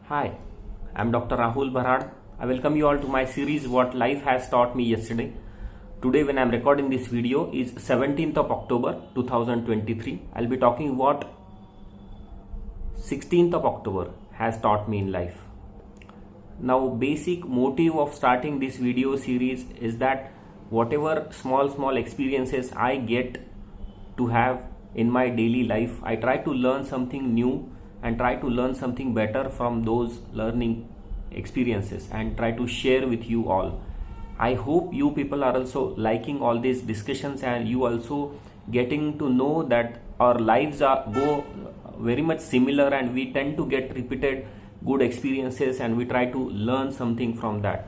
Hi, I'm Dr. Rahul Bharad. I welcome you all to my series What Life Has Taught Me Yesterday. Today when I'm recording this video is 17th of October 2023. I'll be talking what 16th of October has taught me in life. Now basic motive of starting this video series is that whatever small experiences I get to have in my daily life, I try to learn something new and try to learn something better from those learning experiences and try to share with you all. I hope you people are also liking all these discussions and you also getting to know that our lives go very much similar and we tend to get repeated good experiences and we try to learn something from that.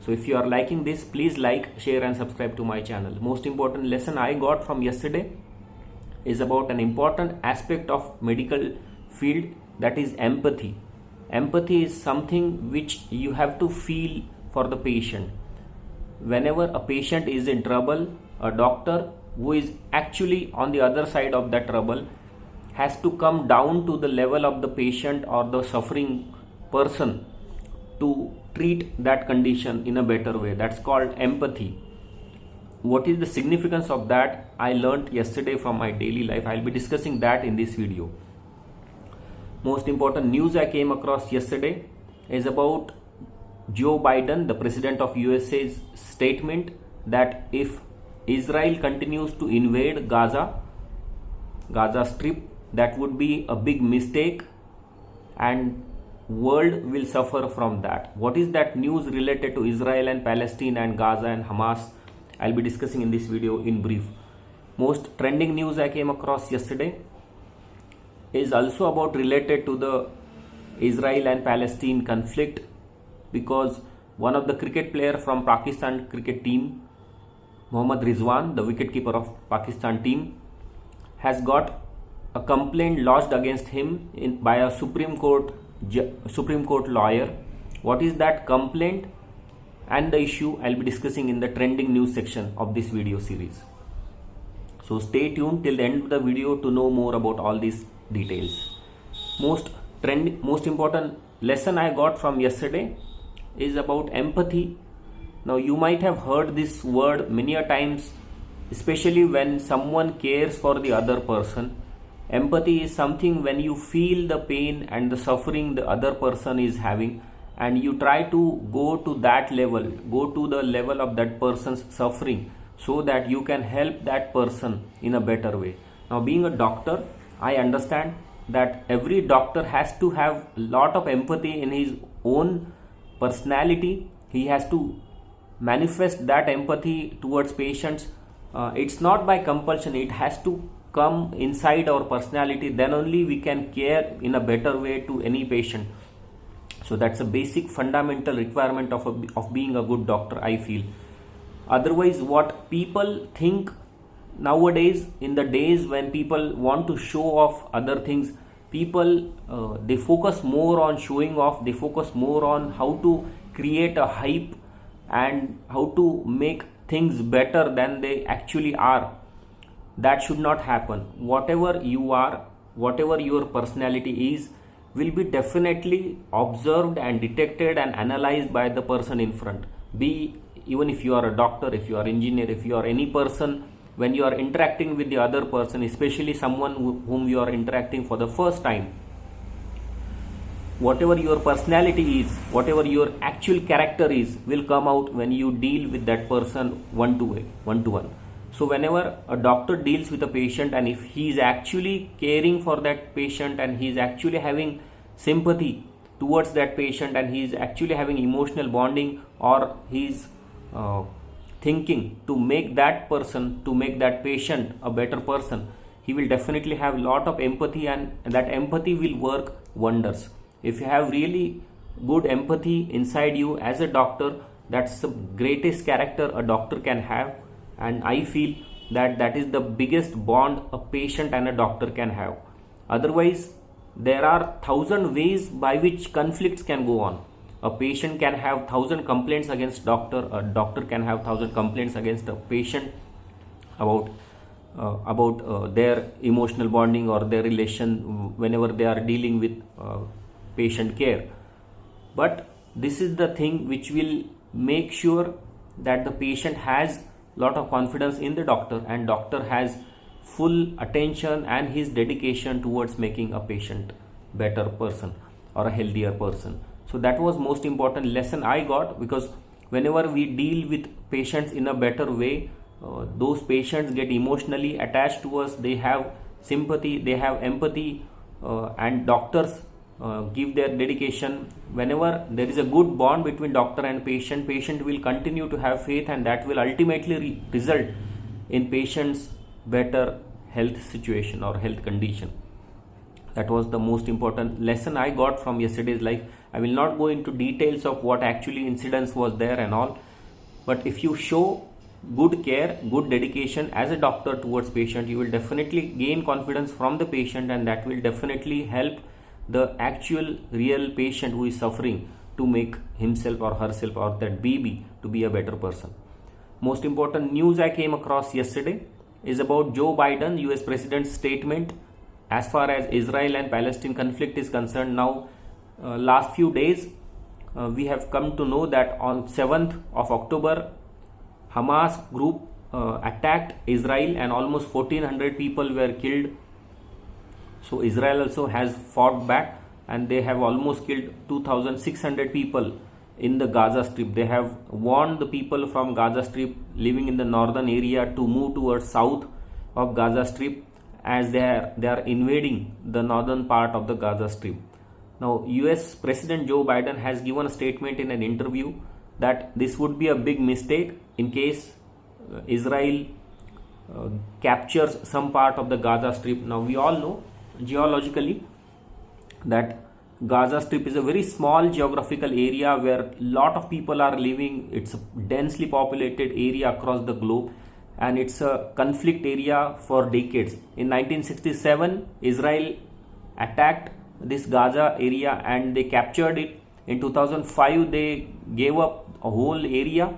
So if you are liking this, please like, share and subscribe to my channel. Most important lesson I got from yesterday is about an important aspect of medical field, that is empathy. Empathy is something which you have to feel for the patient. Whenever a patient is in trouble, a doctor who is actually on the other side of that trouble has to come down to the level of the patient or the suffering person to treat that condition in a better way. That's called empathy. What is the significance of that? I learned yesterday from my daily life. I'll be discussing that in this video. Most important news I came across yesterday is about Joe Biden, the president of USA's statement that if Israel continues to invade Gaza Strip, that would be a big mistake and world will suffer from that. What is that news related to Israel and Palestine and Gaza and Hamas? I'll be discussing in this video in brief. Most trending news I came across yesterday is also about related to the Israel and Palestine conflict, because one of the cricket player from Pakistan cricket team, Rizwan, the wicketkeeper of Pakistan team, has got a complaint lodged against him by a Supreme Court lawyer. What is that complaint and the issue I'll be discussing in the trending news section of this video series. So stay tuned till the end of the video to know more about all these details. Most important lesson I got from yesterday is about empathy. Now you might have heard this word many a times, especially when someone cares for the other person. Empathy is something when you feel the pain and the suffering the other person is having and you try to go to that level, go to the level of that person's suffering so that you can help that person in a better way. Now being a doctor, I understand that every doctor has to have a lot of empathy in his own personality. He has to manifest that empathy towards patients. It's not by compulsion, it has to come inside our personality, then only we can care in a better way to any patient. So that's a basic fundamental requirement of being a good doctor, I feel. Otherwise, what people think nowadays, in the days when people want to show off other things, people they focus more on showing off, they focus more on how to create a hype and how to make things better than they actually are. That should not happen. Whatever you are, whatever your personality is, will be definitely observed and detected and analyzed by the person in front. Even if you are a doctor, if you are engineer, if you are any person, when you are interacting with the other person, especially someone whom you are interacting for the first time, whatever your personality is, whatever your actual character is, will come out when you deal with that person one to one. So whenever a doctor deals with a patient and if he is actually caring for that patient and he is actually having sympathy towards that patient and he is actually having emotional bonding, or he is thinking to make that person, to make that patient a better person, he will definitely have a lot of empathy and that empathy will work wonders. If you have really good empathy inside you as a doctor, that's the greatest character a doctor can have, and I feel that is the biggest bond a patient and a doctor can have. Otherwise, there are 1,000 ways by which conflicts can go on. A patient can have 1,000 complaints against doctor, a doctor can have 1,000 complaints against a patient about their emotional bonding or their relation whenever they are dealing with patient care. but this is the thing which will make sure that the patient has lot of confidence in the doctor, and doctor has full attention and his dedication towards making a patient better person or a healthier person. So that was most important lesson I got, because whenever we deal with patients in a better way, those patients get emotionally attached to us, they have sympathy, they have empathy, and doctors give their dedication. Whenever there is a good bond between doctor and patient, patient will continue to have faith, and that will ultimately result in patient's better health situation or health condition. That was the most important lesson I got from yesterday's life. I will not go into details of what actually incidents was there and all, but if you show good care, good dedication as a doctor towards patient, you will definitely gain confidence from the patient, and that will definitely help the actual real patient who is suffering to make himself or herself or that baby to be a better person. Most important news I came across yesterday is about Joe Biden, US President's statement as far as Israel and Palestine conflict is concerned. Now, last few days, we have come to know that on 7th of October, Hamas group attacked Israel and almost 1400 people were killed. So Israel also has fought back, and they have almost killed 2600 people in the Gaza Strip. They have warned the people from Gaza Strip living in the northern area to move towards south of Gaza Strip, as they are invading the northern part of the Gaza Strip. Now, US President Joe Biden has given a statement in an interview that this would be a big mistake in case Israel captures some part of the Gaza Strip. Now, we all know geologically that Gaza Strip is a very small geographical area where lot of people are living. It's a densely populated area across the globe, and it's a conflict area for decades. In 1967, Israel attacked this Gaza area and they captured it. In 2005, they gave up a whole area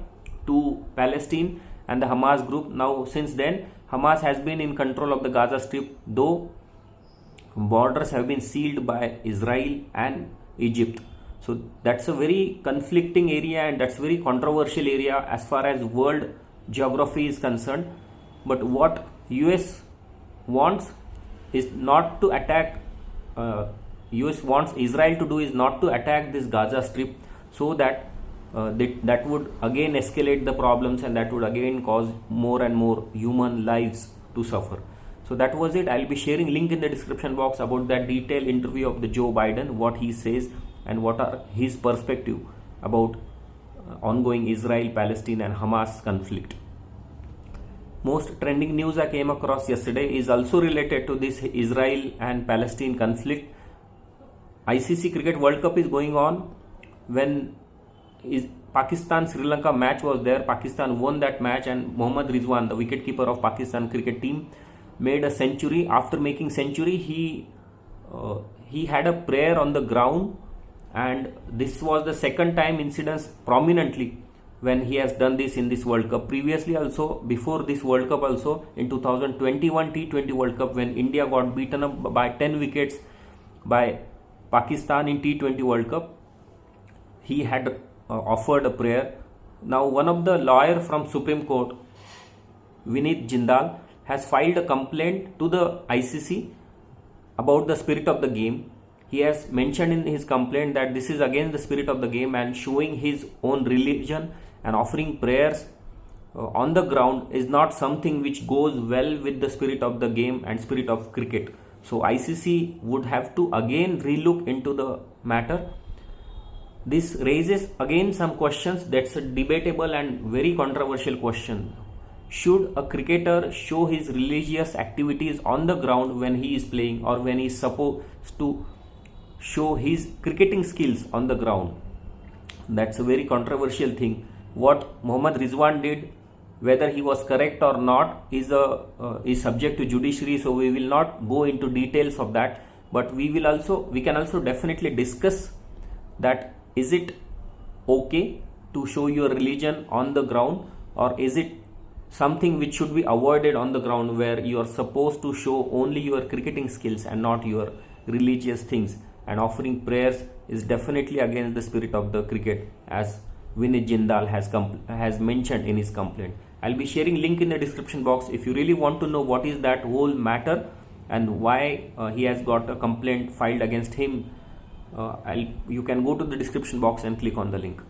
to Palestine and the Hamas group. Now, since then, Hamas has been in control of the Gaza Strip, though borders have been sealed by Israel and Egypt. So that's a very conflicting area, and that's a very controversial area as far as world geography is concerned. But what US wants is not to attack, US wants Israel to do is not to attack this Gaza Strip, so that that would again escalate the problems, and that would again cause more and more human lives to suffer. So that was it. I'll be sharing link in the description box about that detailed interview of the Joe Biden, what he says and what are his perspective about ongoing Israel, Palestine and Hamas conflict. Most trending news I came across yesterday is also related to this Israel and Palestine conflict. ICC Cricket World Cup is going on. When Pakistan Sri Lanka match was there, Pakistan won that match, and Mohammad Rizwan, the wicketkeeper of Pakistan cricket team, made a century. After making century, he had a prayer on the ground, and this was the second time incidents prominently when he has done this in this World Cup. Previously also, before this World Cup also, in 2021 T20 World Cup, when India got beaten up by 10 wickets by Pakistan in T20 World Cup, he had offered a prayer. Now, one of the lawyer from Supreme Court, Vineet Jindal, has filed a complaint to the ICC about the spirit of the game. He has mentioned in his complaint that this is against the spirit of the game, and showing his own religion and offering prayers on the ground is not something which goes well with the spirit of the game and spirit of cricket. So ICC would have to again relook into the matter. This raises again some questions. That's a debatable and very controversial question. Should a cricketer show his religious activities on the ground when he is playing, or when he is supposed to show his cricketing skills on the ground? That's a very controversial thing. What Mohammad Rizwan did, whether he was correct or not, is subject to judiciary, so we will not go into details of that. But we can also definitely discuss that, is it okay to show your religion on the ground, or is it something which should be avoided on the ground, where you are supposed to show only your cricketing skills and not your religious things? and offering prayers is definitely against the spirit of the cricket, as Vinit Jindal has mentioned in his complaint. I'll be sharing link in the description box if you really want to know what is that whole matter and why he has got a complaint filed against him. You can go to the description box and click on the link.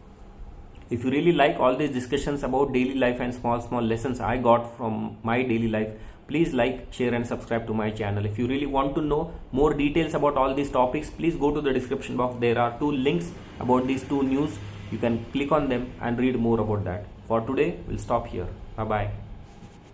If you really like all these discussions about daily life and small lessons I got from my daily life, please like, share and subscribe to my channel. If you really want to know more details about all these topics, please go to the description box. There are 2 links about these 2 news. You can click on them and read more about that. For today, we'll stop here. Bye bye.